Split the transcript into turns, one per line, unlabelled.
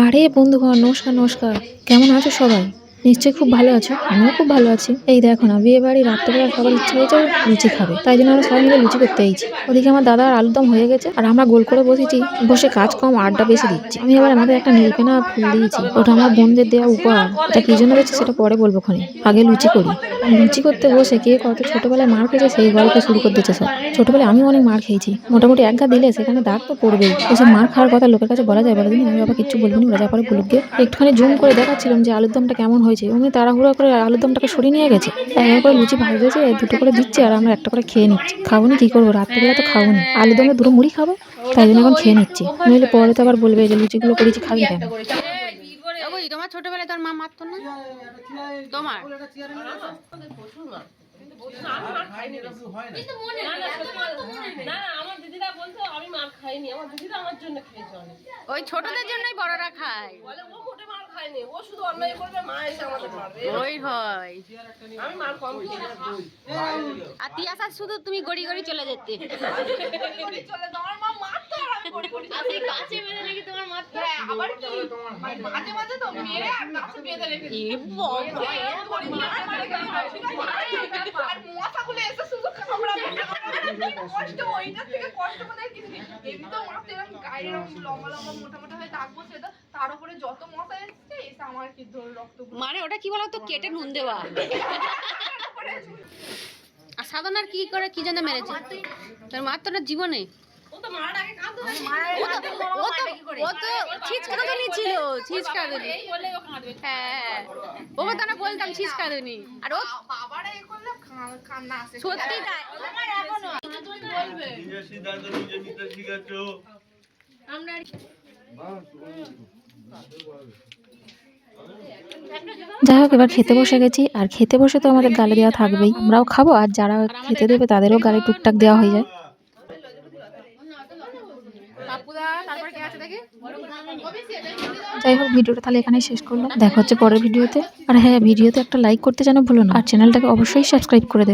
আরে বন্ধুগণ, নমস্কার নমস্কার। কেমন আছো সবাই? নিশ্চয়ই খুব ভালো আছো। আমিও খুব ভালো আছি। এই দেখো না, বিয়ে বাড়ি রাত্রেবেলা সবার ইচ্ছা হয়েছে লুচি খাবে, তাই জন্য আমরা সবাই মিলে লুচি করতে এইছি। ওদিকে আমার দাদা আর আলুর দম হয়ে গেছে, আর আমরা গোল করে বসেছি, বসে কাজ কম আড্ডা বেশি দিচ্ছি। আমি এবার আমাদের একটা নীলপেনা ফুল দিয়েছি, ওটা আমার বোনদের দেওয়া উপহার। এটা কি জন্য দিচ্ছি সেটা পরে বলবো ক্ষণে, আগে লুচি করি। লুচি করতে বসে কে কত ছোটবেলায় মার খেয়েছে সেই গল্প শুরু করে দিচ্ছে সব। ছোটবেলায় আমি অনেক মার খেয়েছি, মোটামুটি এক ঘা দিলে সেখানে দাগ তো পড়বেই। ওসব মার খাওয়ার কথা লোকের কাছে বলা যায় বলো দিন? আমি বাবা কিচ্ছু বলবো না, ওরা যা করে বলুক গে। একটুখানি জুম করে দেখাচ্ছিলাম যে আলুর দমটা কেমন হয়েছে, উনি তাড়াহুড়ো করে আলুর দমটাকে সরিয়ে নিয়ে গেছে। একবার করে লুচি ভাজতেছে, দুটো করে দিচ্ছে, আর আমরা একটা করে খেয়ে নিচ্ছি। খাবো নি কি করবো, রাত্রিবেলা তো খাবো নি, আলুর দমে দুটো মুড়ি খাবো, তাই জন্য এখন খেয়ে নিচ্ছি। নইলে পরে তো আবার বলবে যে লুচিগুলো করেছি খাবি কেন।
তোমার ছোটবেলায় তোর মা মারতো না? তোমার ওই ছোটদের জন্যই বড়রা খায়। ওই হয় আর তিয়াসা শুধু তুমি গড়ি গড়ি চলে যেতে। মানে ওটা কি বলতো, কেটে নুন দেওয়া। আর সাধনার কি করে কি জন্য মেরেছে? তোর মার তো না জীবনে ছিচকাদুনি ছিল, ছিচকাদুনি। হ্যাঁ, ওকে তো না বলতাম ছিচকাদুনি। আর ও সত্যি তাই।
যাই হোক, এবার খেতে বসে গেছি, আর খেতে বসে তো আমাদের গালে দেওয়া থাকবেই, আমরাও খাবো, আর যারা খেতে দেবে তাদেরও গালে টুকটাক দেওয়া হয়ে যায়। যাই হোক, ভিডিওটা তাহলে এখানেই শেষ করলাম, দেখা হচ্ছে পরের ভিডিওতে। আর হ্যাঁ, ভিডিওতে একটা লাইক করতে যেন ভুলো না, আর চ্যানেলটাকে অবশ্যই সাবস্ক্রাইব করে দেবে।